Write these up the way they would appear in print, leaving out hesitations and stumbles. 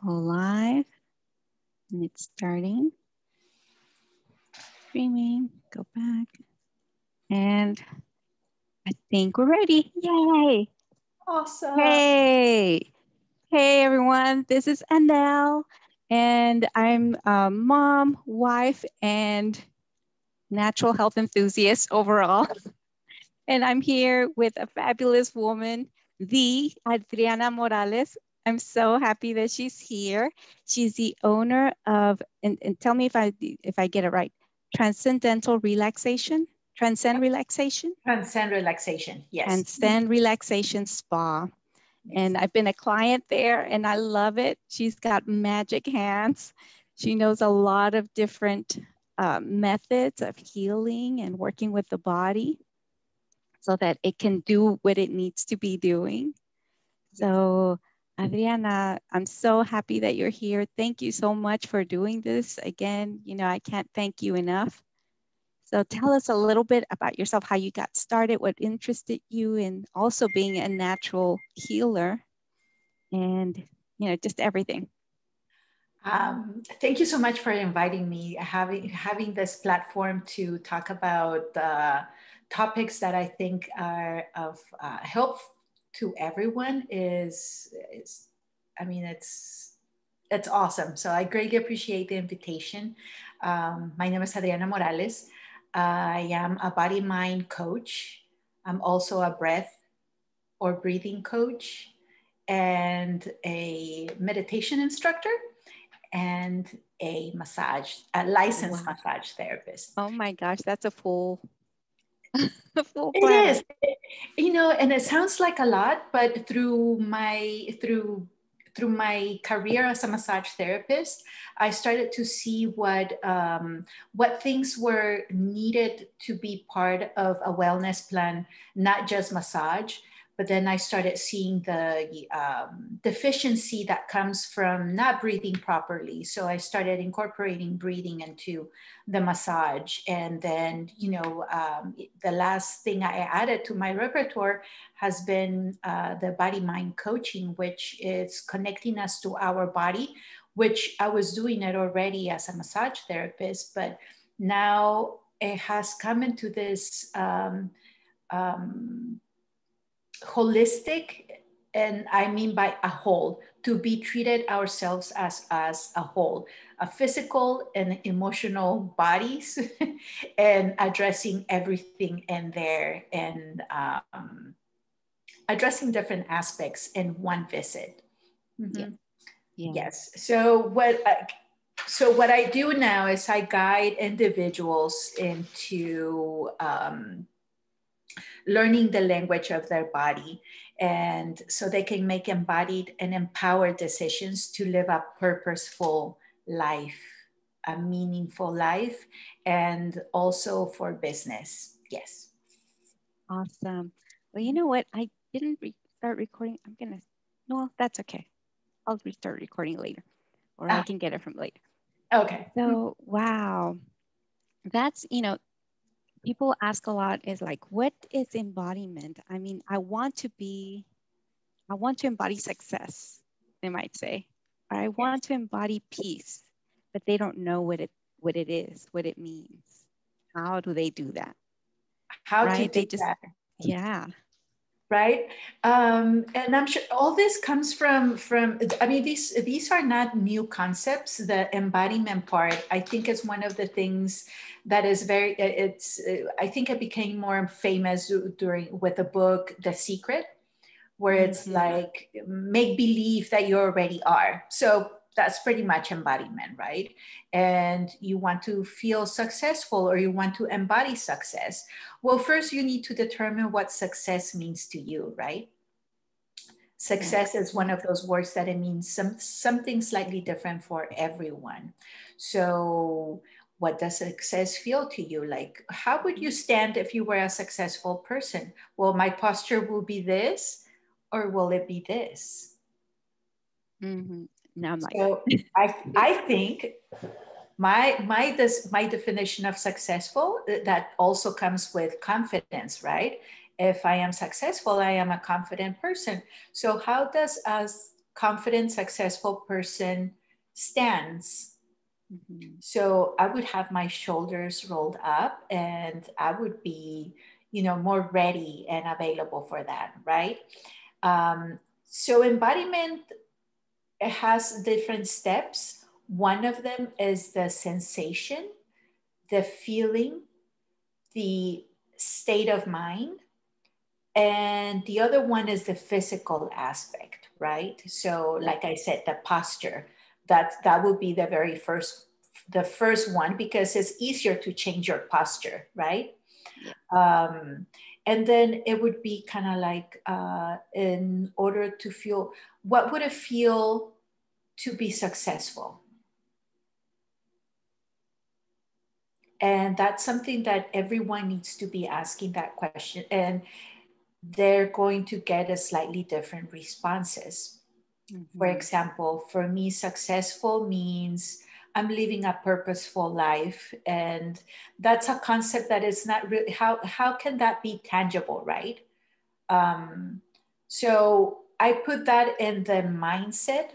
Go live, and it's starting. Streaming, go back. And I think we're ready. Yay. Awesome. Hey. Hey, everyone. This is Anel, and I'm a mom, wife, and natural health enthusiast overall. And I'm here with a fabulous woman, the Adriana Morales. I'm so happy that she's here. She's the owner of, and tell me if I get it right, Transcendental Relaxation, Transcend Relaxation? Transcend Relaxation, yes. Transcend Relaxation Spa. Yes. And I've been a client there and I love it. She's got magic hands. She knows a lot of different methods of healing and working with the body so that it can do what it needs to be doing. So Adriana, I'm so happy that you're here. Thank you so much for doing this. Again, you know, I can't thank you enough. So tell us a little bit about yourself, how you got started, what interested you in also being a natural healer and, you know, just everything. Thank you so much for inviting me, having this platform to talk about topics that I think are of help to everyone I mean, it's awesome. So I greatly appreciate the invitation. My name is Adriana Morales. I am a body-mind coach. I'm also a breath or breathing coach and a meditation instructor and a licensed massage therapist. Oh my gosh, that's a full platter. It is, you know, and it sounds like a lot, but through my career as a massage therapist, I started to see what things were needed to be part of a wellness plan, not just massage. But then I started seeing the deficiency that comes from not breathing properly. So I started incorporating breathing into the massage. And then, you know, the last thing I added to my repertoire has been the body-mind coaching, which is connecting us to our body, which I was doing it already as a massage therapist. But now it has come into this holistic, and I mean by a whole, to be treated ourselves as a whole, a physical and emotional bodies, and addressing everything in there, and addressing different aspects in one visit. Mm-hmm. Yeah. Yes. So what I do now is I guide individuals into learning the language of their body, and so they can make embodied and empowered decisions to live a purposeful life, a meaningful life, and also for business. Yes. Awesome. Well, you know what? I didn't start recording. No, that's okay. I'll restart recording later, or I can get it from later. Okay. So, wow. That's, you know, people ask a lot is like, what is embodiment? I mean, I want to embody success, they might say, or I want to embody peace, but they don't know what it is, what it means. How do they do that? How to do that? Yeah. Right. And I'm sure all this comes from, I mean, these are not new concepts. The embodiment part, I think, is one of the things that is I think it became more famous with the book, The Secret, where it's like, make believe that you already are. So that's pretty much embodiment, right? And you want to feel successful, or you want to embody success. Well, first you need to determine what success means to you, right? Success is one of those words that it means something slightly different for everyone. So what does success feel to you? Like, how would you stand if you were a successful person? Well, my posture will be this, or will it be this? Now I'm like, so I think my definition of successful, that also comes with confidence, right? If I am successful, I am a confident person. So how does confident, successful person stands. Mm-hmm. So I would have my shoulders rolled up and I would be, more ready and available for that, right? So embodiment has different steps. One of them is the sensation, the feeling, the state of mind. And the other one is the physical aspect, right? So, like I said, the posture. That would be the first one, because it's easier to change your posture, right? Yeah. And then it would be kind of like, in order to feel, what would it feel to be successful? And that's something that everyone needs to be asking that question. And they're going to get a slightly different responses. Mm-hmm. For example, for me, successful means I'm living a purposeful life. And that's a concept that is not really, how can that be tangible, right? So I put that in the mindset,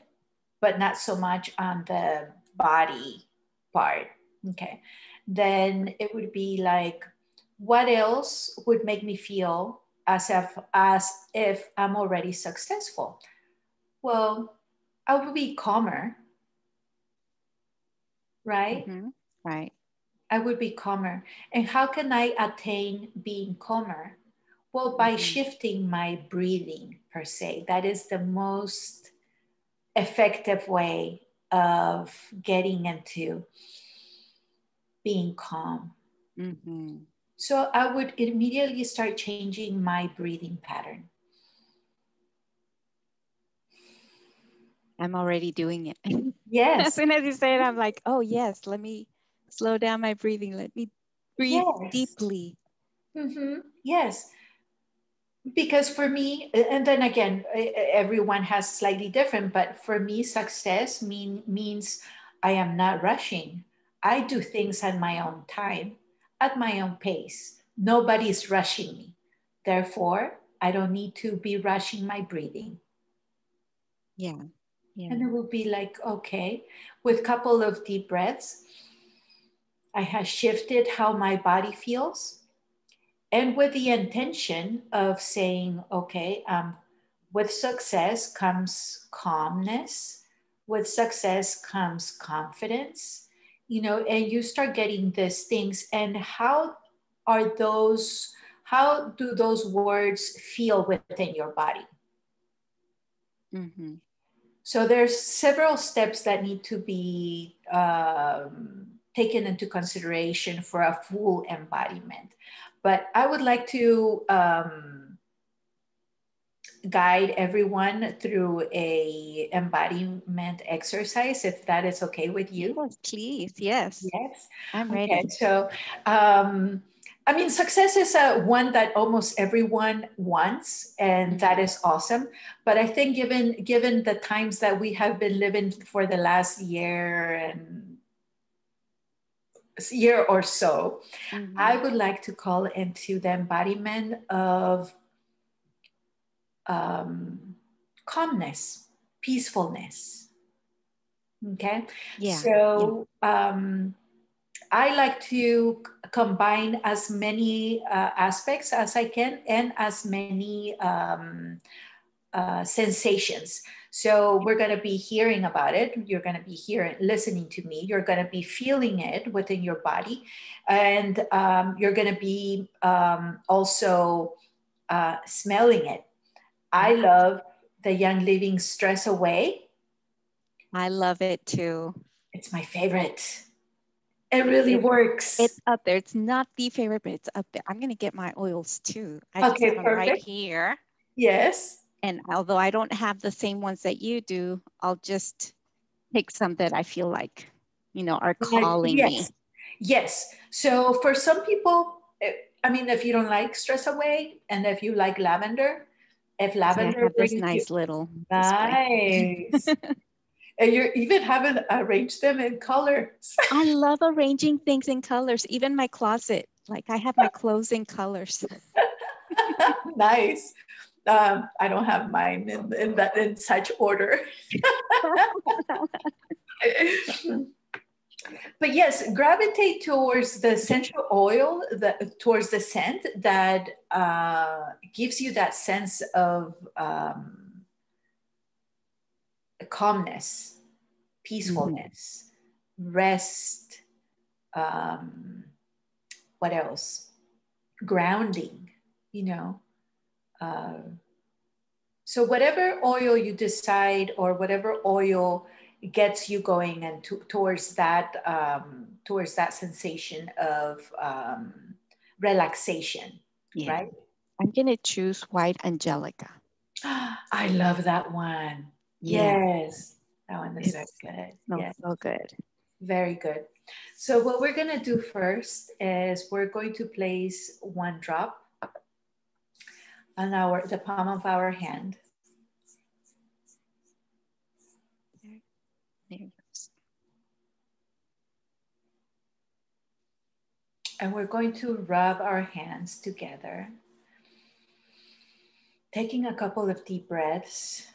but not so much on the body part. Okay. Then it would be like, what else would make me feel as if I'm already successful? Well, I would be calmer, right? Mm-hmm. Right. I would be calmer. And how can I attain being calmer? Well, by Mm-hmm. shifting my breathing, per se. That is the most effective way of getting into being calm. Mm-hmm. So I would immediately start changing my breathing pattern. I'm already doing it. As Yes, soon as you say it, I'm like, oh yes, let me slow down my breathing. Let me breathe yes, deeply. yes. Because for me, and then again, everyone has slightly different, but for me, success means I am not rushing. I do things at my own time, at my own pace. Nobody's rushing me. Therefore, I don't need to be rushing my breathing. Yeah. Yeah. And it will be like, okay, with a couple of deep breaths, I have shifted how my body feels. And with the intention of saying, okay, with success comes calmness, with success comes confidence, and you start getting these things. And are those, how do those words feel within your body? Mm-hmm. So there's several steps that need to be taken into consideration for a full embodiment. But I would like to guide everyone through a embodiment exercise, if that is okay with you. Yes, please. Yes. Yes. I'm Okay. ready. So, I mean, success is one that almost everyone wants, and that Mm-hmm. is awesome. But I think, given the times that we have been living for the last year or so, I Mm-hmm. would like to call into the embodiment of calmness, peacefulness. Okay. Yeah. Yeah. So, I like to combine as many aspects as I can, and as many sensations. So we're going to be hearing about it. You're going to be listening to me. You're going to be feeling it within your body. And you're going to be also smelling it. I Yes. love the Young Living Stress Away. I love it too. It's my favorite. It really It's works. it's up there. It's not the favorite, but it's up there. I'm gonna get my oils too. I just have Okay, them right perfect. here. Yes. And although I don't have the same ones that you do, I'll just pick some that I feel like, are calling Yes. me. Yes. So for some people, I mean, if you don't like stress away, and if you like lavender, if See, I lavender have this brings you nice little display. nice, and you're even having arranged them in colors. I love arranging things in colors, even my closet. Like I have my clothes in colors. Nice. I don't have mine in such order. But yes, gravitate towards the essential oil, towards the scent that gives you that sense of calmness, peacefulness, rest. What else? Grounding, you know. So whatever oil you decide, or whatever oil gets you going and towards that sensation of relaxation, Yeah. right? I'm gonna choose white Angelica. I love that one. Yeah. Yes, that one is very It good. smells Yeah, so good. very good. So what we're gonna do first is we're going to place one drop on the palm of our hand. There it goes. And we're going to rub our hands together, taking a couple of deep breaths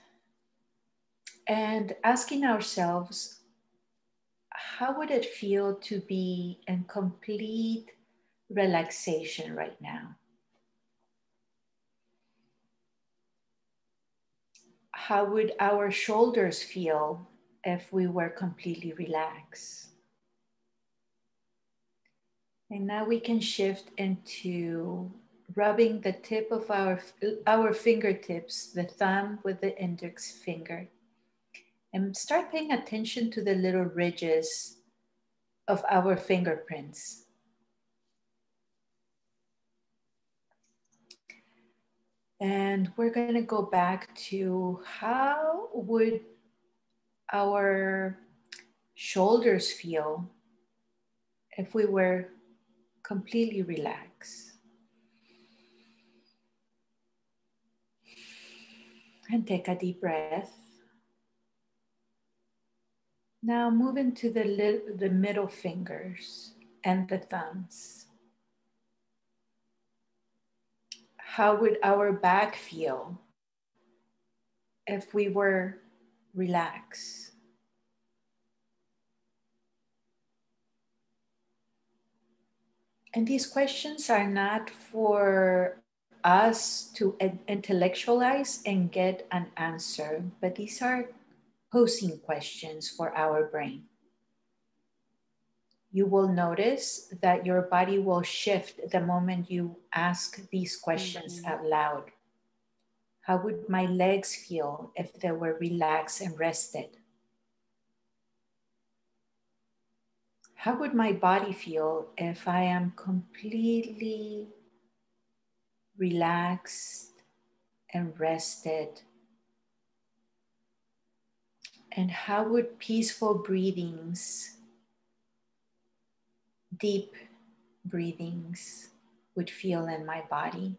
and asking ourselves, how would it feel to be in complete relaxation right now? How would our shoulders feel if we were completely relaxed? And now we can shift into rubbing the tip of our fingertips, the thumb with the index finger, and start paying attention to the little ridges of our fingerprints. And we're going to go back to how would our shoulders feel if we were completely relaxed. And take a deep breath. Now move into the middle fingers and the thumbs. How would our back feel if we were relaxed? And these questions are not for us to intellectualize and get an answer, but these are posing questions for our brain. You will notice that your body will shift the moment you ask these questions out loud. How would my legs feel if they were relaxed and rested? How would my body feel if I am completely relaxed and rested? And how would peaceful breathings, deep breathings, would feel in my body?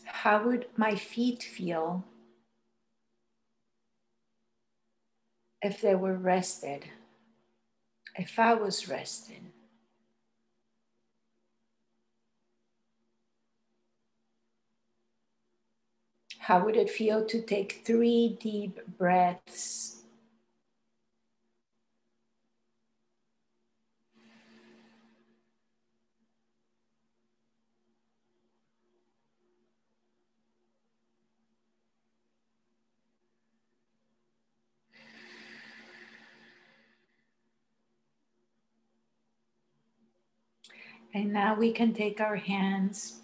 How would my feet feel if they were rested, if I was rested? How would it feel to take 3 deep breaths? And now we can take our hands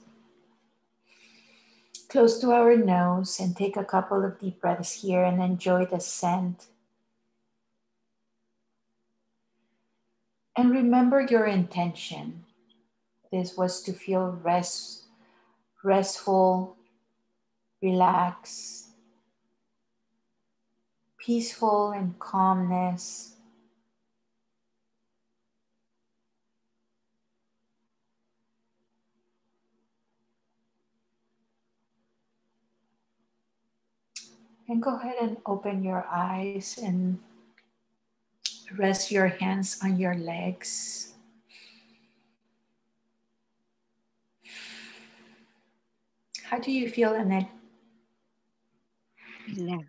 close to our nose and take a couple of deep breaths here and enjoy the scent. And remember your intention. This was to feel restful, relaxed, peaceful, and calmness. And go ahead and open your eyes and rest your hands on your legs. How do you feel, Annette? Relax.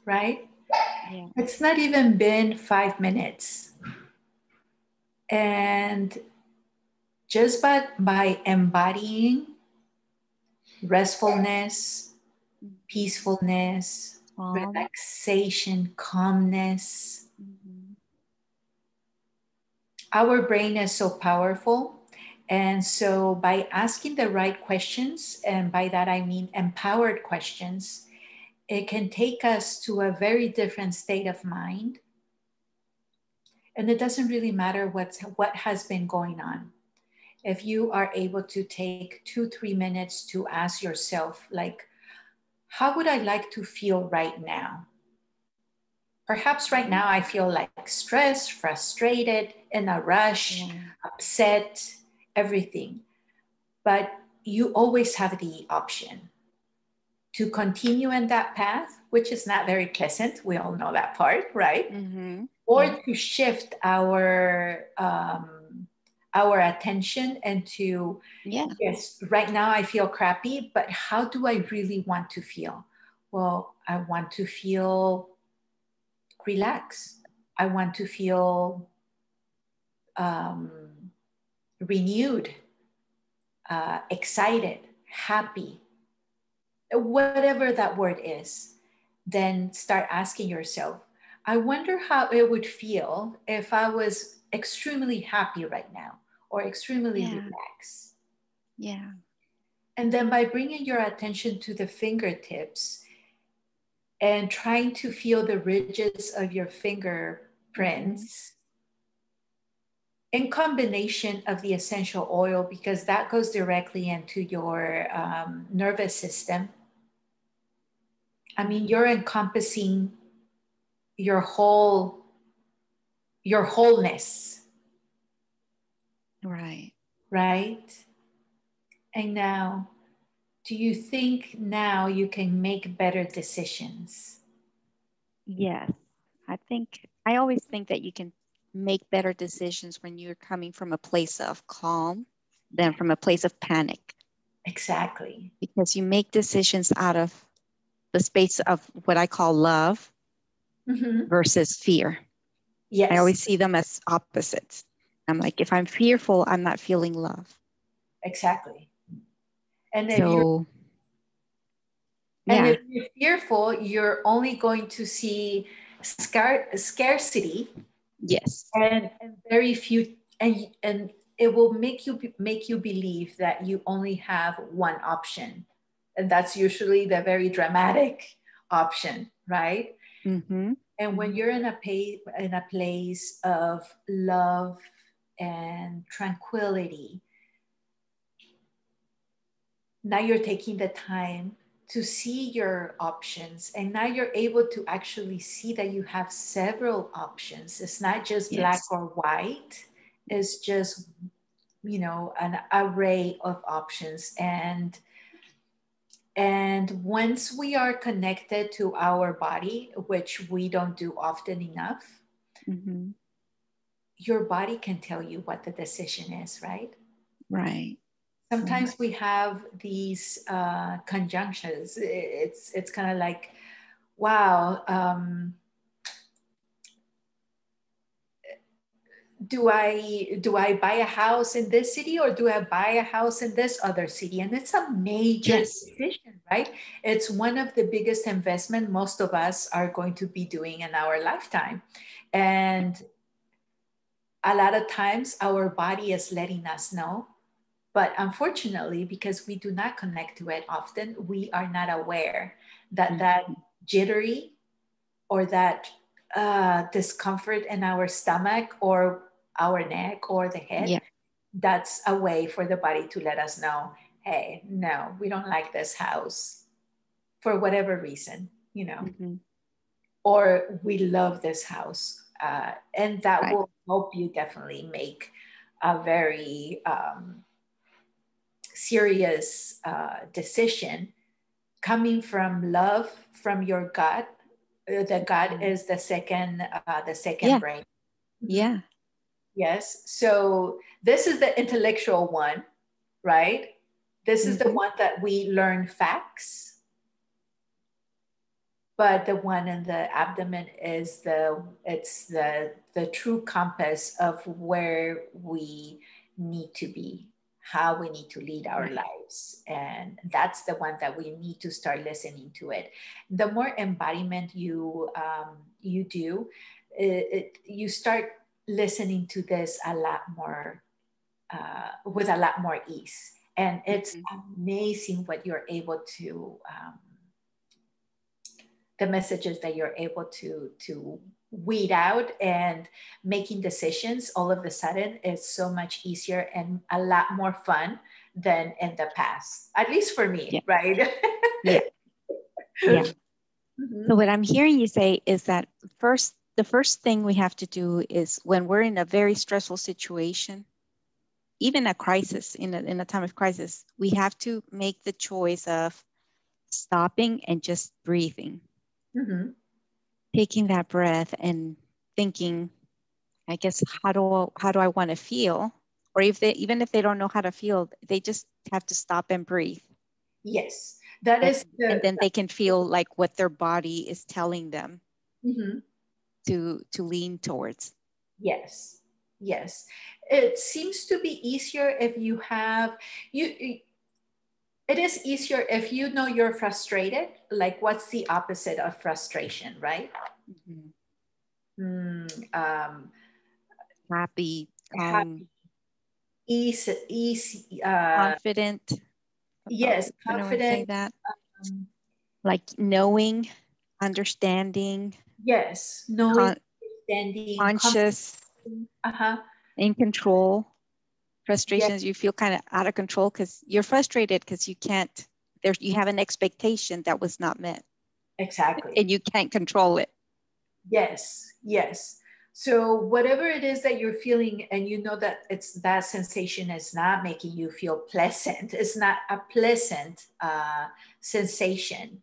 Right? Yeah. It's not even been 5 minutes. And just by embodying restfulness, peacefulness, relaxation, calmness, our brain is so powerful. And so by asking the right questions, and by that I mean empowered questions, it can take us to a very different state of mind. And it doesn't really matter what has been going on. If you are able to take 2-3 minutes to ask yourself, like, how would I like to feel right now? Perhaps right now I feel like stressed, frustrated, in a rush, upset, everything. But you always have the option to continue in that path, which is not very pleasant. We all know that part, right? Mm-hmm. Or to shift our attention and to, yes, right now I feel crappy, but how do I really want to feel? Well, I want to feel relaxed. I want to feel renewed, excited, happy, whatever that word is. Then start asking yourself, I wonder how it would feel if I was extremely happy right now or extremely relaxed. Yeah. And then by bringing your attention to the fingertips and trying to feel the ridges of your fingerprints in combination of the essential oil, because that goes directly into your nervous system. I mean, you're encompassing your wholeness. Right? And now, do you think now you can make better decisions? Yes. I always think that you can make better decisions when you're coming from a place of calm than from a place of panic. Exactly. Because you make decisions out of the space of what I call love versus fear. Yes. I always see them as opposites. I'm like, if I'm fearful, I'm not feeling love. Exactly. And if you're fearful, you're only going to see scarcity. Yes. And very few, and it will make you believe that you only have one option. And that's usually the very dramatic option, right? Mm-hmm. And when you're in a place of love and tranquility, now you're taking the time to see your options, and now you're able to actually see that you have several options. It's not just black or white. It's just, an array of options. And once we are connected to our body, which we don't do often enough, your body can tell you what the decision is, right? Right. Sometimes we have these conjunctions. It's kind of like, wow, do I buy a house in this city, or do I buy a house in this other city? And it's a major decision, right? It's one of the biggest investment most of us are going to be doing in our lifetime. And a lot of times our body is letting us know. But unfortunately, because we do not connect to it often, we are not aware that that jittery or that discomfort in our stomach or our neck or the head, that's a way for the body to let us know, hey, no, we don't like this house for whatever reason, or we love this house. And that will help you definitely make a very serious decision coming from love, from your gut. The gut is the second Yeah. brain. Yeah. Yes. So this is the intellectual one, right? This is the one that we learn facts, but the one in the abdomen is the true compass of where we need to be, how we need to lead our lives, and that's the one that we need to start listening to it. The more embodiment you do, you start listening to this a lot more, with a lot more ease, and it's amazing what you're able to, the messages that you're able to weed out, and making decisions all of a sudden is so much easier and a lot more fun than in the past, at least for me. Right? Yeah. So what I'm hearing you say is that the first thing we have to do is, when we're in a very stressful situation, even a crisis, in a time of crisis, we have to make the choice of stopping and just breathing. Taking that breath and thinking, I guess, how do I want to feel? Or even if they don't know how to feel, they just have to stop and breathe. Yes, that is. And then they can feel like what their body is telling them to lean towards. Yes, yes. It seems to be easier if you have you. It is easier if you know you're frustrated. Like, what's the opposite of frustration, right? Happy, calm, easy, confident. Yes, confident. Say that. Like knowing, understanding. Yes, knowing, understanding, conscious, in control. Frustrations, you feel kind of out of control because you're frustrated because you have an expectation that was not met. Exactly. And you can't control it. Yes, yes. So whatever it is that you're feeling, and you know that that sensation is not making you feel pleasant, it's not a pleasant sensation.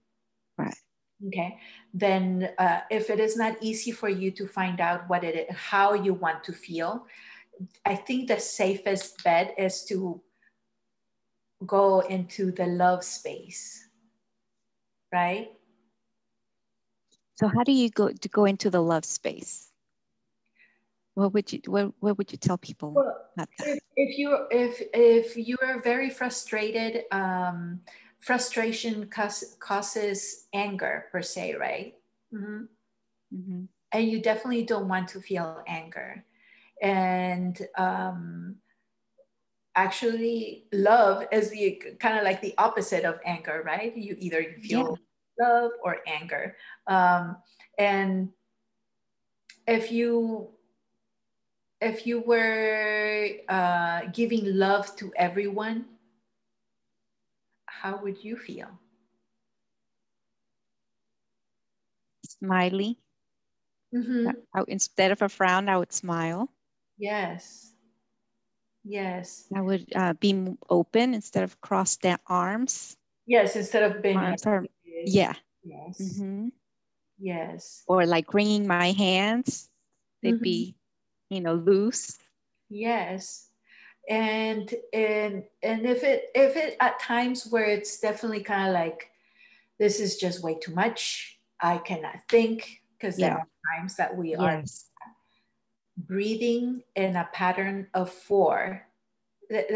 Right. Okay. Then if it is not easy for you to find out how you want to feel, I think the safest bet is to go into the love space, right? So how do you go into the love space? What would you tell people about that? If you are very frustrated, frustration causes anger per se, right? And you definitely don't want to feel anger. And actually, love is the kind of like the opposite of anger, right? You either feel love or anger. And if you were giving love to everyone, how would you feel? Smiley. Instead of a frown, I would smile. Yes. Yes. I would be open instead of crossed arms. Yes, instead of being arms like yes. Yes. Or like wringing my hands, they'd be, loose. Yes. And if it at times where it's definitely kind of like, this is just way too much, I cannot think, because there are times that we are breathing in a pattern of 4,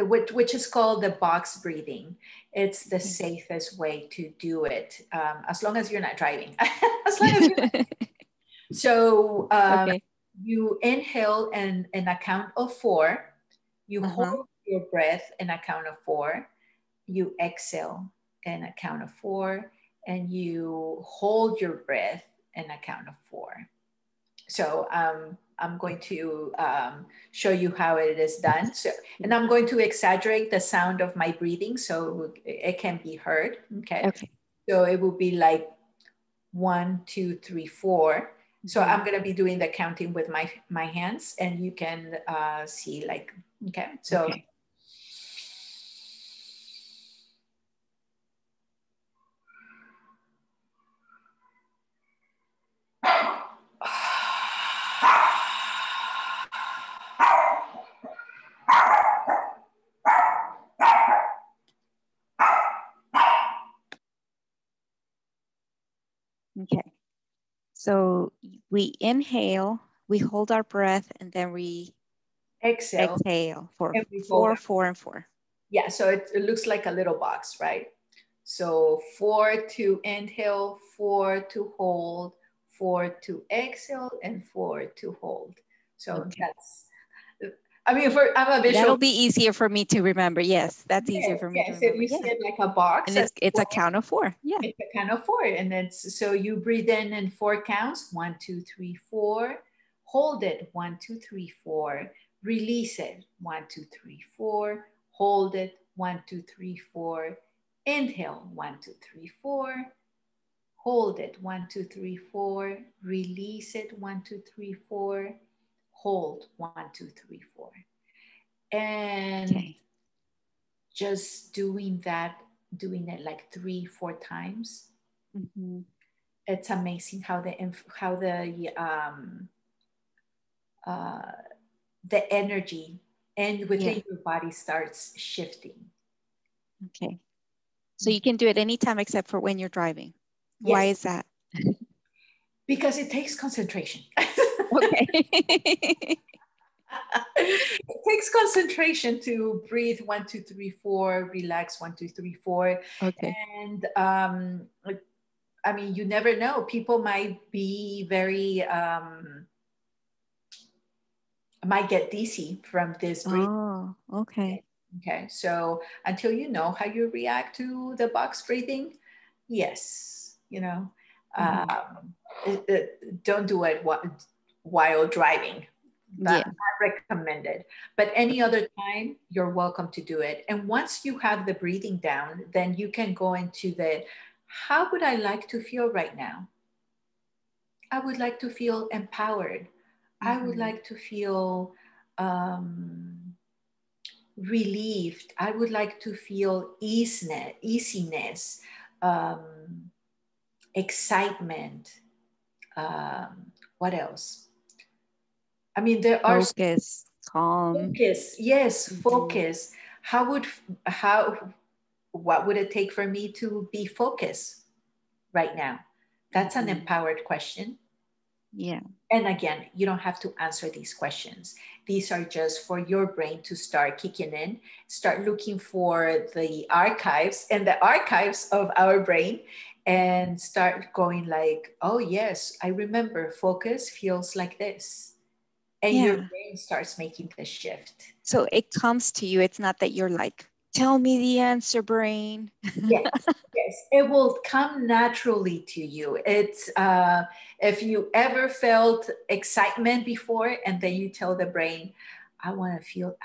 which is called the box breathing. It's the safest way to do it, as long as you're not driving. As long as you're so you inhale in a count of 4, you hold your breath in a count of 4, you exhale in a count of 4, and you hold your breath in a count of 4. So I'm going to show you how it is done. So, and I'm going to exaggerate the sound of my breathing so it can be heard. Okay. So it will be like 1, 2, 3, 4. So I'm going to be doing the counting with my hands, and you can see like, okay. So. So we inhale, we hold our breath, and then we Exhale. exhale for And we hold 4, our 4, and 4. Yeah, so it looks like a little box, right? So 4 to inhale, 4 to hold, 4 to exhale, and 4 to hold. So Okay. that's, I mean, I'm a visual. That'll be easier for me to remember. Yes, that's easier for me to Yes, if remember. you Yeah. see it like a box. And it's a count of 4. Yeah. It's a count of 4. And it's, so you breathe in 4 counts, 1, 2, 3, 4. Hold it, 1, 2, 3, 4. Release it, 1, 2, 3, 4. Hold it, 1, 2, 3, 4. Inhale, 1, 2, 3, 4. Hold it, 1, 2, 3, 4. Release it, 1, 2, 3, 4. Hold, 1, 2, 3, 4. And Okay. just doing it like 3, 4 times. Mm-hmm. It's amazing how the energy and within your body starts shifting. Okay. So you can do it anytime except for when you're driving. Yes. Why is that? Because it takes concentration. Okay. It takes concentration to breathe 1, 2, 3, 4, relax 1, 2, 3, 4. Okay. And I mean, you never know. People might be very might get dizzy from this breathing. Oh, okay. Okay, so until you know how you react to the box breathing, yes, you know, don't do it while driving. That's not recommended. But any other time, you're welcome to do it. And once you have the breathing down, then you can go into the, how would I like to feel right now? I would like to feel empowered. I would like to feel relieved. I would like to feel easiness, excitement. What else? I mean, there are Focus, calm. focus. Yes, focus. What would it take for me to be focused right now? That's an empowered question. Yeah. And again, you don't have to answer these questions. These are just for your brain to start kicking in, start looking for the archives and the archives of our brain and start going like, oh yes, I remember focus feels like this. And your brain starts making the shift. So it comes to you. It's not that you're like, tell me the answer, brain. Yes, yes, it will come naturally to you. It's if you ever felt excitement before, and then you tell the brain, "I want to feel."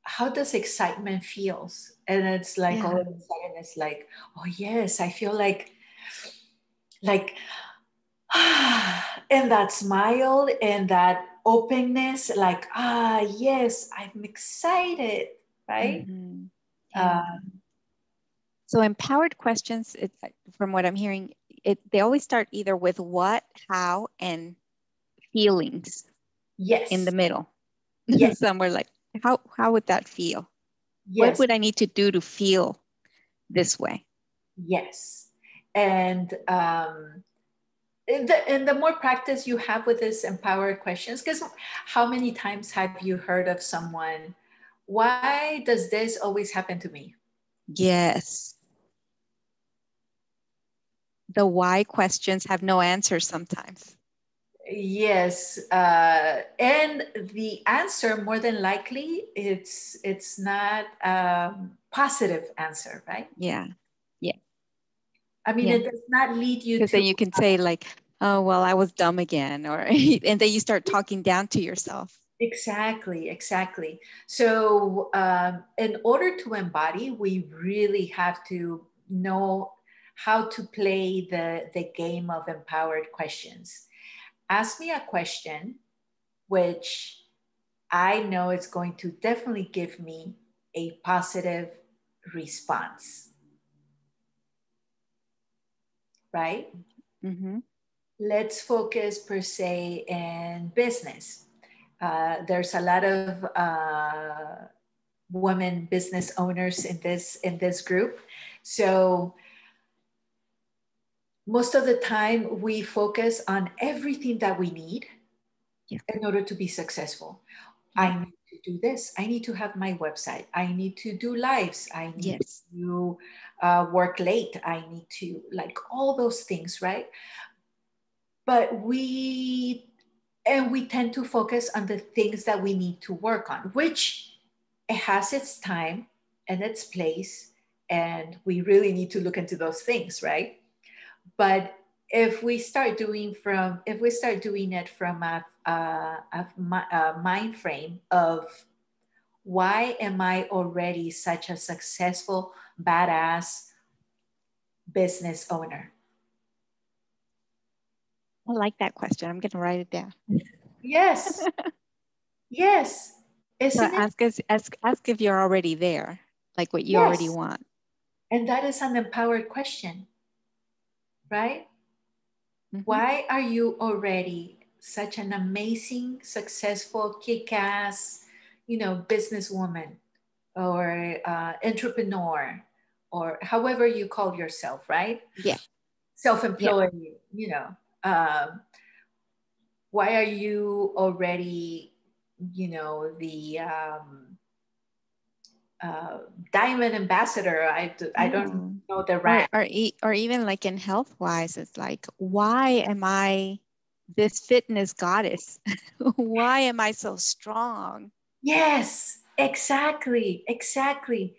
How does excitement feels? And it's like all of a sudden, it's like, oh yes, I feel like, and that smile and that openness, like yes, I'm excited, right? So empowered questions, from what I'm hearing, they always start either with what, how, and feelings. Yes. In the middle. Yes. Somewhere like, how would that feel? Yes. What would I need to do to feel this way? Yes. And the more practice you have with this empowered questions, because how many times have you heard of someone, why does this always happen to me? Yes. The why questions have no answers sometimes. Yes, and the answer more than likely it's not a positive answer, right? Yeah, yeah. I mean, it does not lead you to. Because then you can say like, oh well, I was dumb again, or and then you start talking down to yourself. Exactly, exactly. So, in order to embody, we really have to know how to play the game of empowered questions. Ask me a question which I know it's going to definitely give me a positive response. Right? Mm-hmm. Let's focus per se in business. There's a lot of women business owners in this group. So most of the time we focus on everything that we need Yeah. in order to be successful. Yeah. I need to do this. I need to have my website. I need to do lives. I need Yes. to work late. I need to, like, all those things, right? But we tend to focus on the things that we need to work on, which it has its time and its place, and we really need to look into those things, right? But if we start doing it from a mind frame of, why am I already such a successful, badass business owner? I like that question. I'm going to write it down. Yes. Yes. So Isn't it? ask if you're already there, like what you already Yes. want. And that is an empowered question, right? Mm-hmm. Why are you already such an amazing, successful, kick-ass, businesswoman or entrepreneur, or however you call yourself, right? Yeah. Self-employed, um, why are you already, the diamond ambassador? I don't know the rank. Or even like in health wise, it's like, why am I this fitness goddess? Why am I so strong? Yes, exactly, exactly.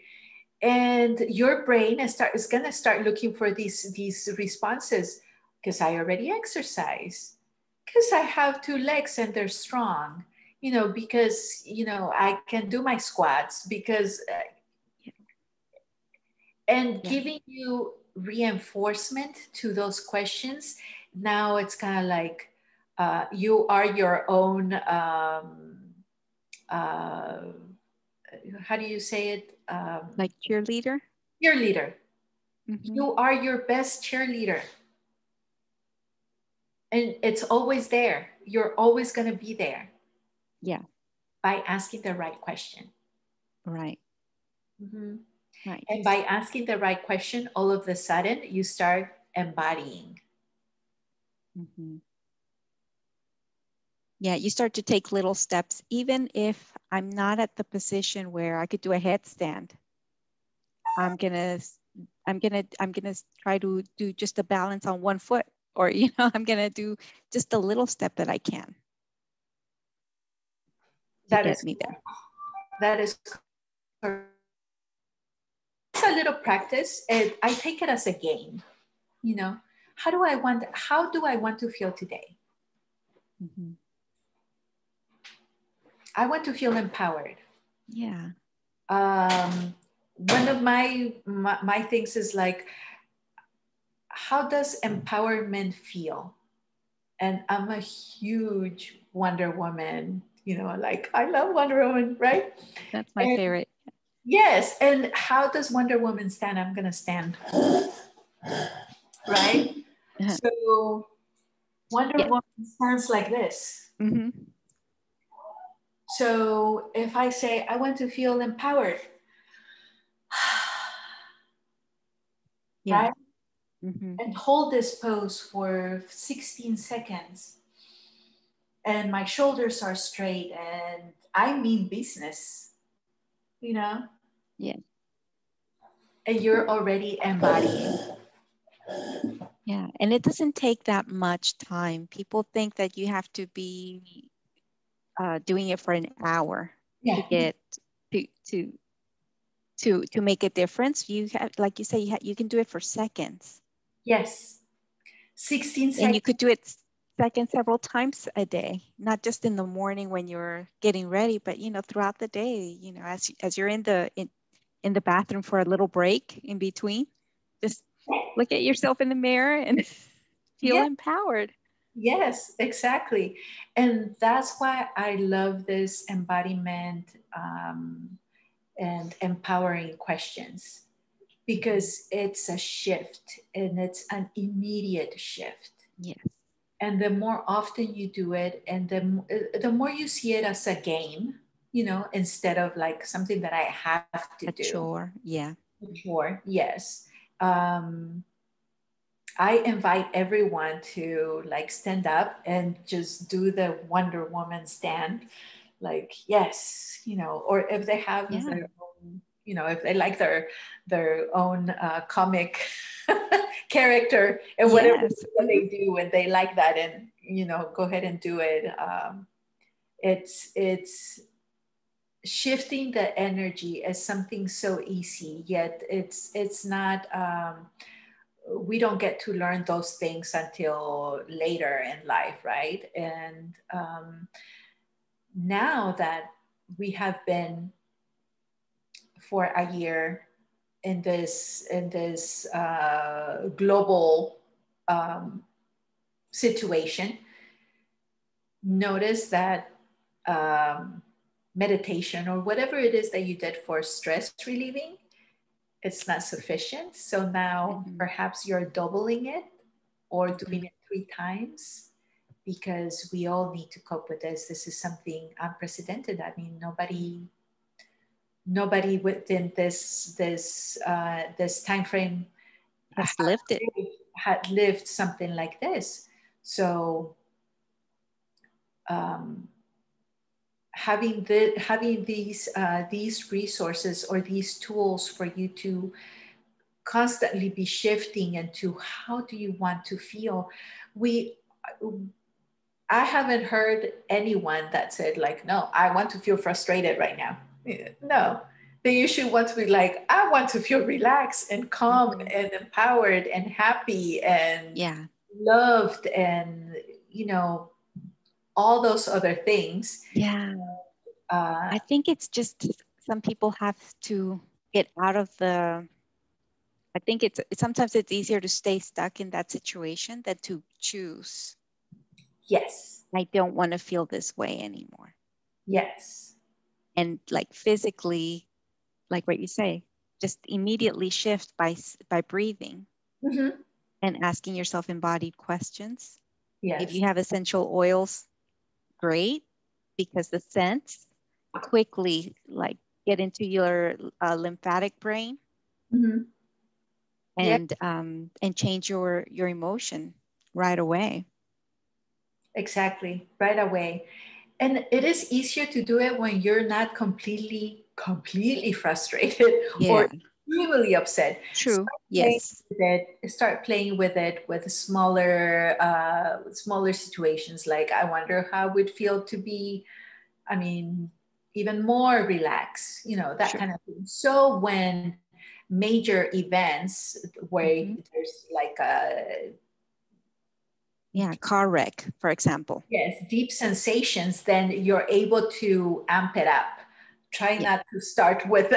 And your brain is gonna start looking for these responses, because I already exercise, because I have two legs and they're strong, because I can do my squats, because and Yeah. giving you reinforcement to those questions. Now it's kind of like you are your own uh, how do you say it? Like cheerleader. Cheerleader. Mm-hmm. You are your best cheerleader. And it's always there. You're always going to be there. Yeah. By asking the right question. Right. Mm-hmm. Right. And by asking the right question, all of a sudden you start embodying. Mm-hmm. Yeah, you start to take little steps, even if I'm not at the position where I could do a headstand. I'm gonna try to do just a balance on one foot, or I'm gonna do just a little step that I can to get me there. That is correct. It's a little practice. I take it as a game. How do I want to feel today? Mm-hmm. I want to feel empowered. Yeah. One of my things is like, how does empowerment feel? And I'm a huge Wonder Woman, like, I love Wonder Woman, right? That's my favorite. Yes. And how does Wonder Woman stand? I'm going to stand. Right? So Wonder Woman stands like this. Mm-hmm. So if I say, I want to feel empowered, Yeah. right? Mm-hmm. And hold this pose for 16 seconds. And my shoulders are straight and I mean business, Yeah. And you're already embodying. Yeah. And it doesn't take that much time. People think that you have to be doing it for an hour to get to make a difference. You have, like you say, you can do it for seconds. Yes. 16 seconds. And you could do it several times a day, not just in the morning when you're getting ready, but throughout the day, as you're in the bathroom for a little break in between, just look at yourself in the mirror and feel empowered. Yes, exactly. And that's why I love this embodiment and empowering questions, because it's a shift and it's an immediate shift. Yes. And the more often you do it, and the more you see it as a game, instead of like something that I have to A do. chore. Yeah. A chore, yes. I invite everyone to like stand up and just do the Wonder Woman stand. Like, yes, you know, or if they have Yeah. their own, you know, if they like their own comic character and whatever Yes. that they do, and they like that, and you know, go ahead and do it. It's shifting the energy as something so easy, yet it's not. We don't get to learn those things until later in life, right? And now that we have been for a year in this global situation, notice that meditation or whatever it is that you did for stress relieving, it's not sufficient. So now perhaps you're doubling it or doing it 3 times, because we all need to cope with this. This is something unprecedented. I mean, nobody within this time frame Has lived it. had lived something like this. So having these resources or these tools for you to constantly be shifting into how do you want to feel. I haven't heard anyone that said like, no, I want to feel frustrated right now. No, they usually want to be like, I want to feel relaxed and calm and empowered and happy and loved and, you know, all those other things. Yeah. I think it's just some people have to get out of I think sometimes it's easier to stay stuck in that situation than to choose. Yes. I don't want to feel this way anymore. Yes. And like physically, like what you say, just immediately shift by breathing and asking yourself embodied questions. Yes. If you have essential oils, great, because the scents quickly like get into your lymphatic brain and change your emotion right away. Exactly, right away. And it is easier to do it when you're not completely frustrated or extremely upset. True. Yes. Start playing with it with smaller situations. Like, I wonder how it would feel to be, I mean, even more relaxed, you know, that kind of thing. So when major events where there's like a car wreck, for example. Yes, deep sensations, then you're able to amp it up. Try not to start with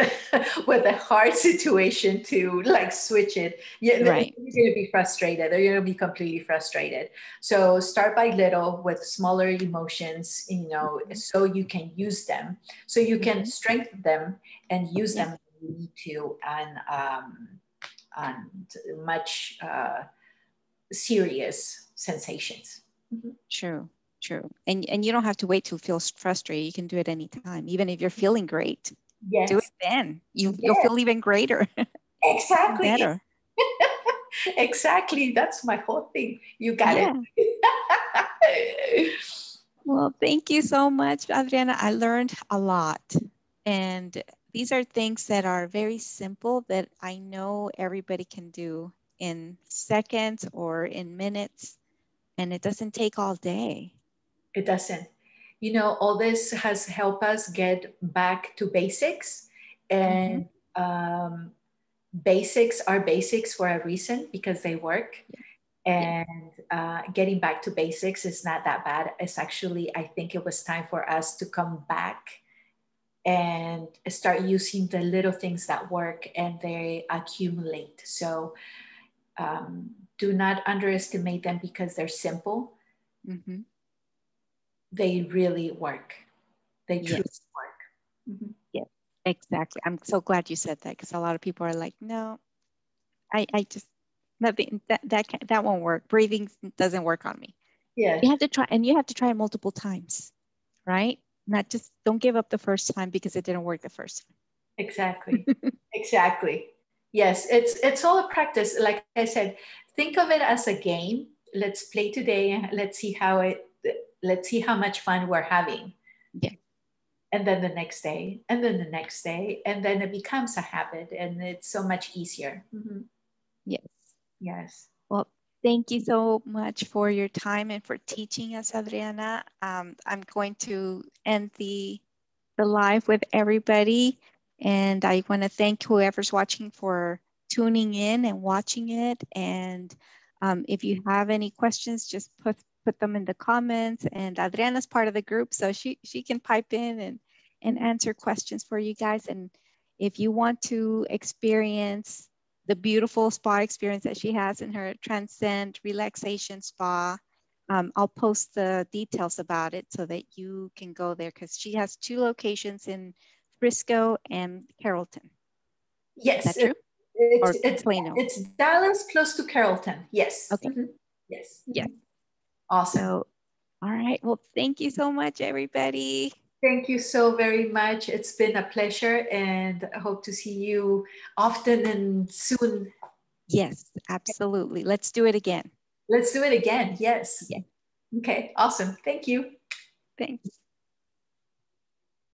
with a hard situation to like switch it. You're going to be frustrated, or you're going to be completely frustrated. So start by little with smaller emotions, you know, so you can use them, so you can strengthen them and use them when you need to, and much serious sensations. True. And you don't have to wait to feel frustrated. You can do it anytime, even if you're feeling great. Do it then. You'll feel even greater. Exactly. Better. Exactly. That's my whole thing. You got it. Well, thank you so much, Adriana. I learned a lot. And these are things that are very simple that I know everybody can do in seconds or in minutes. And it doesn't take all day. It doesn't. You know, all this has helped us get back to basics. And basics are basics for a reason, because they work. And getting back to basics is not that bad. It's actually, I think it was time for us to come back and start using the little things that work, and they accumulate. So do not underestimate them because they're simple. They really work. They truly work. Yes, exactly. I'm so glad you said that, because a lot of people are like, no, I just, nothing, that won't work. Breathing doesn't work on me. Yeah. You have to try, and you have to try it multiple times, right? Not just, don't give up the first time because it didn't work the first time. Exactly. Exactly. Yes, it's all a practice. Like I said, think of it as a game. Let's play today. Let's see how much fun we're having. Yeah. And then the next day, and then the next day, and then it becomes a habit, and it's so much easier. Mm-hmm. Yes. Yes. Well, thank you so much for your time and for teaching us, Adriana. I'm going to end the live with everybody. And I want to thank whoever's watching for tuning in and watching it. And if you have any questions, just put them in the comments. And Adriana's part of the group, so she can pipe in and answer questions for you guys. And if you want to experience the beautiful spa experience that she has in her Transcend Relaxation Spa, I'll post the details about it so that you can go there, because she has 2 locations in Frisco and Carrollton. Yes. Is that true? It's Plano. It's Dallas close to Carrollton. Yes. Okay. Mm-hmm. Yes. Yes. Awesome. So, all right. Well, thank you so much, everybody. Thank you so very much. It's been a pleasure, and I hope to see you often and soon. Yes, absolutely. Let's do it again. Let's do it again. Yes. Yes. Okay. Awesome. Thank you. Thanks.